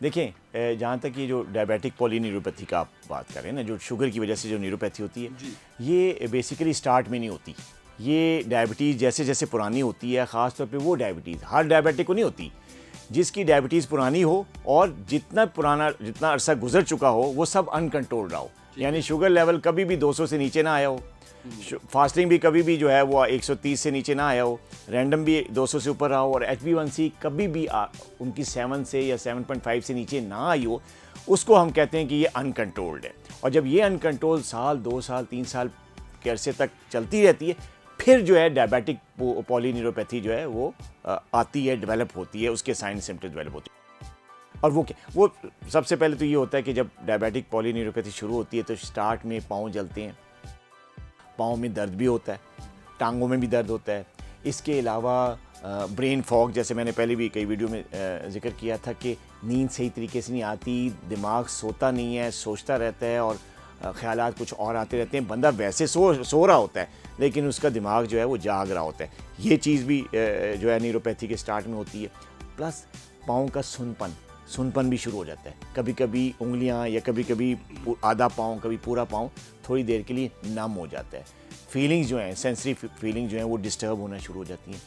देखें, जहाँ तक ये जो डायबिटिक पॉलीन्यूरोपैथी का आप बात कर रहे हैं ना, जो शुगर की वजह से जो न्यूरोपैथी होती है, ये बेसिकली स्टार्ट में नहीं होती। ये डायबिटीज़ जैसे जैसे पुरानी होती है, ख़ास तौर पे वो डायबिटीज़ हर डायबिटिक को नहीं होती। जिसकी डायबिटीज़ पुरानी हो और जितना अरसा गुजर चुका हो वो सब अनकंट्रोल रहा हो, यानी शुगर लेवल कभी भी 200 से नीचे ना आया हो, फास्टिंग भी कभी भी जो है वो 130 से नीचे ना आया हो, रैंडम भी 200 से ऊपर रहा हो, और HbA1c कभी भी उनकी 7 से या 7.5 से नीचे ना आई हो, उसको हम कहते हैं कि ये अनकंट्रोल्ड है। और जब ये अनकंट्रोल साल 2 साल 3 साल के अरसे तक चलती रहती है, फिर जो है डायबिटिक पॉलीन्यूरोपैथी जो है वो आती है, डेवलप होती है, उसके साइन सिम्टम्स डेवलप होती है। और वो सबसे पहले तो ये होता है कि जब डायबिटिक पॉलीन्यूरोपैथी शुरू होती है तो स्टार्ट में पाँव जलते हैं, पाँव में दर्द भी होता है, टांगों में भी दर्द होता है। इसके अलावा ब्रेन फॉग, जैसे मैंने पहले भी कई वीडियो में जिक्र किया था कि नींद सही तरीके से नहीं आती, दिमाग सोता नहीं है, सोचता रहता है और ख्यालात कुछ और आते रहते हैं। बंदा वैसे सो रहा होता है लेकिन उसका दिमाग जो है वो जाग रहा होता है। ये चीज़ भी जो है न्यूरोपैथी के स्टार्ट में होती है। प्लस पाँव का सुनपन भी शुरू हो जाता है। कभी कभी उंगलियां या कभी कभी आधा पाँव, कभी पूरा पाँव थोड़ी देर के लिए नम हो जाता है। फीलिंग्स जो हैं, सेंसरी फीलिंग्स जो हैं वो डिस्टर्ब होना शुरू हो जाती हैं।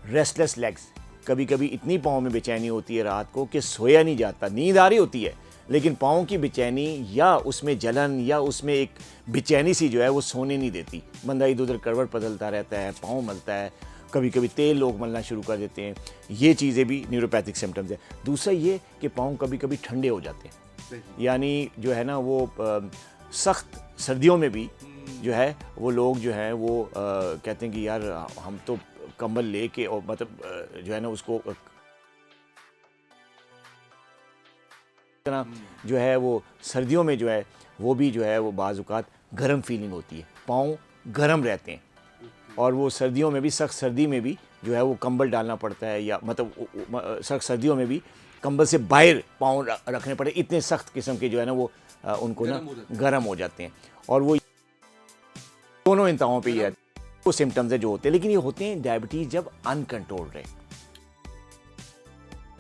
रेस्टलेस लेग्स, कभी कभी इतनी पाँव में बेचैनी होती है रात को कि सोया नहीं जाता, नींद आ रही होती है लेकिन पाँव की बेचैनी या उसमें जलन या उसमें एक बेचैनी सी जो है वो सोने नहीं देती। बंदा इधर उधर करवट बदलता रहता है, पाँव मलता है, कभी कभी तेल लोग मलना शुरू कर देते हैं। ये चीज़ें भी न्यूरोपैथिक सिम्टम्स है। दूसरा ये कि पाँव कभी कभी ठंडे हो जाते हैं, यानी जो है ना वो सख्त सर्दियों में भी जो है वो लोग जो हैं वो कहते हैं कि यार हम तो कंबल लेके और मतलब जो है ना उसको जो है वो सर्दियों में जो है वो भी जो है वो बाज़-औक़ात गर्म फीलिंग होती है, पाँव गर्म रहते हैं और वो सर्दियों में भी, सख्त सर्दी में भी जो है वो कंबल डालना पड़ता है, या मतलब सख्त सर्दियों में भी कंबल से बाहर पाँव रखने पड़े, इतने सख्त किस्म के जो है ना वो उनको ना गर्म हो जाते हैं। और वो दोनों इंतहाओं पे ही है वो सिम्टम्स है जो होते हैं, लेकिन ये होते हैं डायबिटीज़ जब अनकंट्रोल्ड रहे।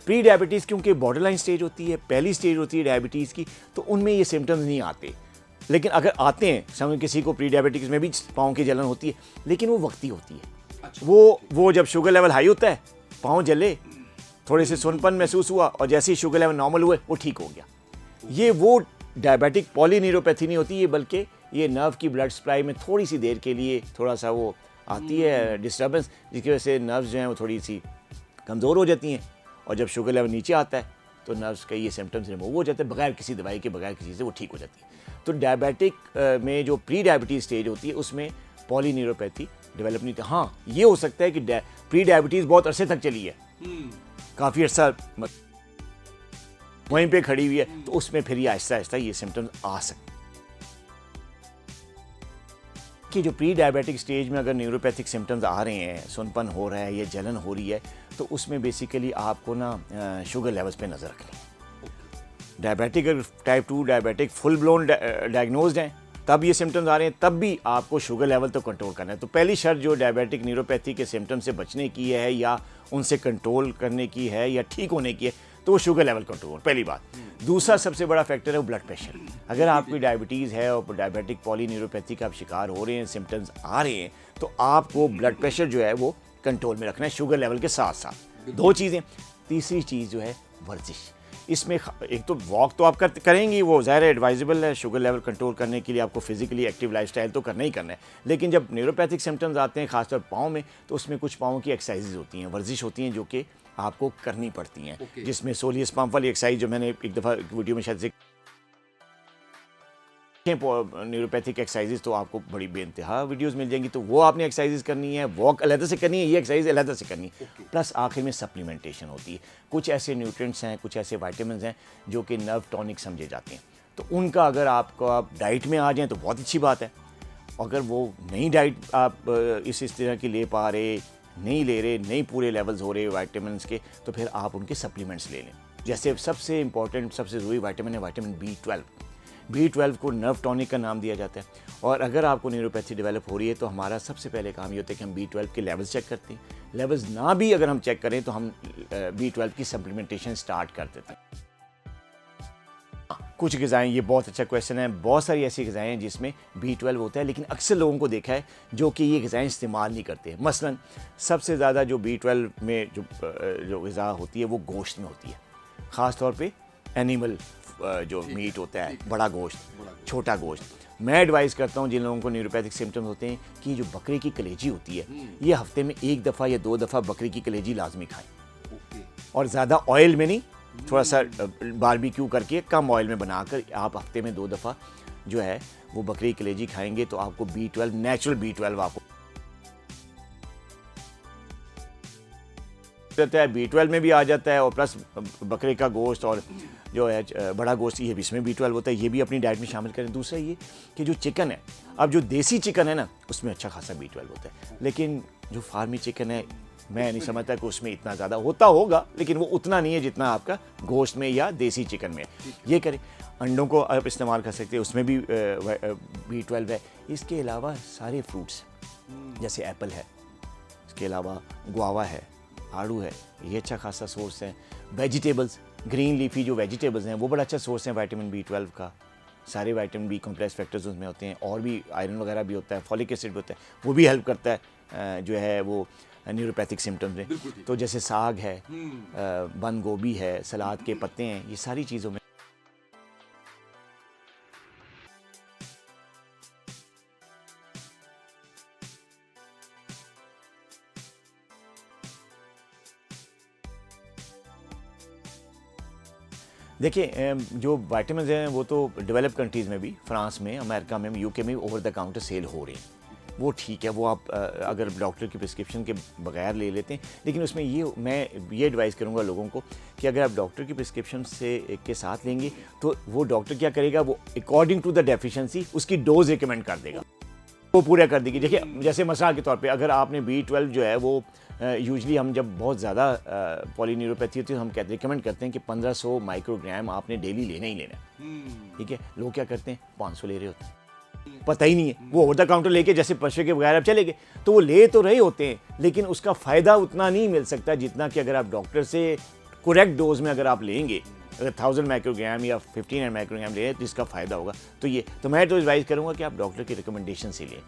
प्री डायबिटीज़ क्योंकि बॉर्डरलाइन स्टेज होती है, पहली स्टेज होती है डायबिटीज़ की, तो उनमें ये सिम्टम्स नहीं आते। लेकिन अगर आते हैं, समझ किसी को प्री डायबिटीज़ में भी पाँव की जलन होती है, लेकिन वो वक्ती होती है। अच्छा। वो जब शुगर लेवल हाई होता है, पाँव जले, थोड़े से सुनपन महसूस हुआ और जैसे ही शुगर लेवल नॉर्मल हुए वो ठीक हो गया। ये वो डायबिटिक पॉलीन्यूरोपैथी नहीं होती है, बल्कि ये नर्व की ब्लड सप्लाई में थोड़ी सी देर के लिए थोड़ा सा वो आती है डिस्टर्बेंस, जिसकी वजह से नर्व्स जो हैं वो थोड़ी सी कमज़ोर हो जाती हैं और जब शुगर लेवल नीचे आता है तो नर्व्स के ये सिम्टम्स रिमूव हो जाते हैं, बगैर किसी दवाई के, बगैर किसी से वो ठीक हो जाती है। तो डायबिटिक में जो प्री डायबिटीज़ स्टेज होती है उसमें पॉलीन्यूरोपैथी डेवलप नहीं होती। हाँ, ये हो सकता है कि प्री डायबिटीज़ बहुत अरसे तक चली है, काफ़ी अर्सा वहीं पे खड़ी हुई है, तो उसमें फिर ये आहिस्ता आहिस्ता ये सिम्टम्स आ सकते हैं। कि जो प्री डायबिटिक स्टेज में अगर न्यूरोपैथिक सिम्टम्स आ रहे हैं, सुनपन हो रहा है या जलन हो रही है, तो उसमें बेसिकली आपको ना शुगर लेवल्स पे नज़र रखनी है। डायबिटिक अगर type 2 diabetic full blown diagnosed हैं, तब ये सिम्टम्स आ रहे हैं, तब भी आपको शुगर लेवल तो कंट्रोल करना है। तो पहली शर्त जो डायबिटिक न्यूरोपैथी के सिम्टम्स से बचने की है या उनसे कंट्रोल करने की है या ठीक होने की है, तो वो शुगर लेवल कंट्रोल, पहली बात। दूसरा सबसे बड़ा फैक्टर है वो ब्लड प्रेशर। अगर आपकी डायबिटीज़ है और डायबिटिक पॉलीन्यूरोपैथी का आप शिकार हो रहे हैं, सिम्टम्स आ रहे हैं, तो आपको ब्लड प्रेशर जो है वो कंट्रोल में रखना है शुगर लेवल के साथ साथ। दो चीज़ें। तीसरी चीज़ जो है वर्जिश। इसमें एक तो वॉक तो आप करेंगी, वो ज़ाहिर एडवाइजेबल है शुगर लेवल कंट्रोल करने के लिए, आपको फिजिकली एक्टिव लाइफस्टाइल तो करना ही करना है। लेकिन जब न्यूरोपैथिक सिम्टम्स आते हैं खासतौर पाँव में, तो उसमें कुछ पाँव की एक्सरसाइजेज होती हैं, वर्जिश होती हैं जो कि आपको करनी पड़ती हैं, जिसमें सोलियस पंप वाली एक्सरसाइज जो मैंने एक दफ़ा वीडियो में शायद न्यूरोपैथिक एक्सरसाइजेज तो आपको बड़ी बेइंतहा वीडियोस मिल जाएंगी, तो वो आपने एक्सरसाइजेज करनी है, वॉक अलग से करनी है, ये एक्सरसाइज अलग से करनी है। प्लस आखिर में सप्लीमेंटेशन होती है। कुछ ऐसे न्यूट्रिएंट्स हैं, कुछ ऐसे विटामिन्स हैं जो कि नर्व टॉनिक समझे जाते हैं, तो उनका अगर आप डाइट में आ जाएँ तो बहुत अच्छी बात है। अगर वो नई डाइट आप इस तरह की ले पा रहे, नहीं ले रहे, नहीं पूरे लेवल्स हो रहे विटामिन्स के, तो फिर आप उनके सप्लीमेंट्स ले लें। जैसे सबसे इंपॉर्टेंट, सबसे ज़रूरी विटामिन है विटामिन B12। B12 को नर्व टॉनिक का नाम दिया जाता है। और अगर आपको न्यूरोपैथी डेवलप हो रही है तो हमारा सबसे पहले काम ये होता है कि हम B12 के लेवल्स चेक करते हैं। लेवल्स ना भी अगर हम चेक करें तो हम B12 की सप्लीमेंटेशन स्टार्ट कर देते हैं। कुछ ग़िज़ाएँ, ये बहुत अच्छा क्वेश्चन है, बहुत सारी ऐसी ग़िज़ाएँ हैं जिसमें B12 होता है, लेकिन अक्सर लोगों को देखा है जो कि ये ग़िज़ाएँ इस्तेमाल नहीं करते। मसलन सबसे ज़्यादा जो B12 में जो ग़िज़ा होती है वो गोश्त में होती है, ख़ास तौर पे एनिमल जो मीट होता है, बड़ा गोश्त, छोटा गोश्त। मैं एडवाइस करता हूँ जिन लोगों को न्यूरोपैथिक सिम्टम्स होते हैं कि जो बकरे की कलेजी होती है, ये हफ्ते में 1 दफ़ा या 2 दफ़ा बकरे की कलेजी लाजमी खाएं, और ज़्यादा ऑयल में नहीं, थोड़ा सा बारबेक्यू करके कम ऑयल में बनाकर आप हफ्ते में 2 दफ़ा जो है वो बकरी की कलेजी खाएंगे तो आपको B12, नेचुरल B12 आपको रहता है, B12 में भी आ जाता है, और प्लस बकरे का गोश्त और जो है बड़ा गोश्त, ये भी इसमें B12 होता है, ये भी अपनी डाइट में शामिल करें। दूसरा ये कि जो चिकन है, अब जो देसी चिकन है ना, उसमें अच्छा खासा B12 होता है, लेकिन जो फार्मी चिकन है मैं नहीं समझता कि उसमें इतना ज़्यादा होता होगा, लेकिन वो उतना नहीं है जितना आपका गोश्त में या देसी चिकन में। ये करें। अंडों को आप इस्तेमाल कर सकते हैं, उसमें भी B12 है। इसके अलावा सारे फ्रूट्स जैसे एप्पल है, इसके अलावा गुआवा है, आड़ू है, ये अच्छा खासा सोर्स है। वेजिटेबल्स, ग्रीन लीफी जो वेजिटेबल्स हैं वो बड़ा अच्छा सोर्स है विटामिन B12 का। सारे विटामिन B कॉम्प्लेक्स फैक्टर्स उसमें होते हैं, और भी आयरन वगैरह भी होता है, फॉलिक एसिड भी होता है, वो भी हेल्प करता है जो है वो न्यूरोपैथिक सिम्टम्स में। तो जैसे साग है, बंद गोभी है, सलाद के पत्ते हैं, ये सारी चीज़ों में देखिए जो विटामिन्स हैं वो तो डेवलप कंट्रीज़ में भी, फ्रांस में, अमेरिका में, यूके में ओवर द काउंटर सेल हो रहे हैं, वो ठीक है, वो आप अगर डॉक्टर की प्रिस्क्रिप्शन के बगैर ले लेते हैं। लेकिन उसमें मैं ये एडवाइस करूँगा लोगों को कि अगर आप डॉक्टर की प्रिस्क्रिप्शन के साथ लेंगे तो वो डॉक्टर क्या करेगा, वो अकॉर्डिंग टू द डेफिशिएंसी उसकी डोज रिकमेंड कर देगा, वो पूरा कर देगी। देखिए जैसे मिसाल के तौर पे अगर आपने B12 जो है वो यूजली हम जब बहुत ज़्यादा पॉलीन्यूरोपैथी होती है हम रिकमेंड करते हैं कि 1500 माइक्रोग्राम आपने डेली लेना ही लेना है, ठीक है। लोग क्या करते हैं 500 ले रहे होते हैं, पता ही नहीं है, वो ओवर द काउंटर लेके जैसे पर्चे के बगैर आप चले गए, तो वो ले तो रहे होते हैं, लेकिन उसका फ़ायदा उतना नहीं मिल सकता जितना कि अगर आप डॉक्टर से करेक्ट डोज में अगर आप लेंगे, अगर 1000 माइक्रोग्राम या 1500 माइक्रोग्राम ले तो इसका फ़ायदा होगा। तो मैं तो एडवाइस करूँगा कि आप डॉक्टर की रिकमेंडेशन से लें।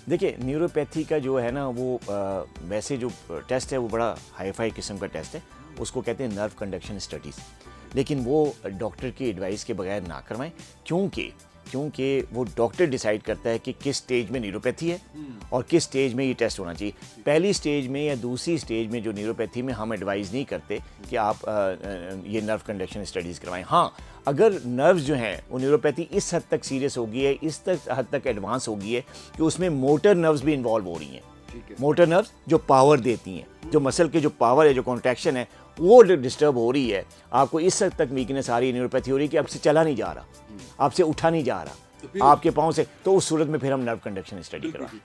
देखिए न्यूरोपैथी का जो है ना वो वैसे जो टेस्ट है वो बड़ा हाई-फाई किस्म का टेस्ट है, उसको कहते हैं नर्व कंडक्शन स्टडीज़, लेकिन वो डॉक्टर की एडवाइस के बगैर ना करवाएं, क्योंकि वो डॉक्टर डिसाइड करता है कि किस स्टेज में न्यूरोपैथी है और किस स्टेज में ये टेस्ट होना चाहिए। पहली स्टेज में या दूसरी स्टेज में जो न्यूरोपैथी में हम एडवाइस नहीं करते कि आप ये नर्व कंडक्शन स्टडीज़ करवाएं। हाँ, अगर नर्व्स जो हैं वो न्यूरोपैथी इस हद तक सीरियस हो गई है, इस हद तक एडवांस हो गई है कि उसमें मोटर नर्व्स भी इन्वॉल्व हो रही हैं। मोटर नर्व्स जो पावर देती हैं, जो मसल के जो पावर है, जो कॉन्ट्रैक्शन है, वो डिस्टर्ब हो रही है, आपको इस हद तक वीकनेस आ रही है, न्यूरोपैथी हो रही है कि आपसे चला नहीं जा रहा, आपसे उठा नहीं जा रहा, आपके पाँव से, तो उस सूरत में फिर हम नर्व कंडक्शन स्टडी करवाएं।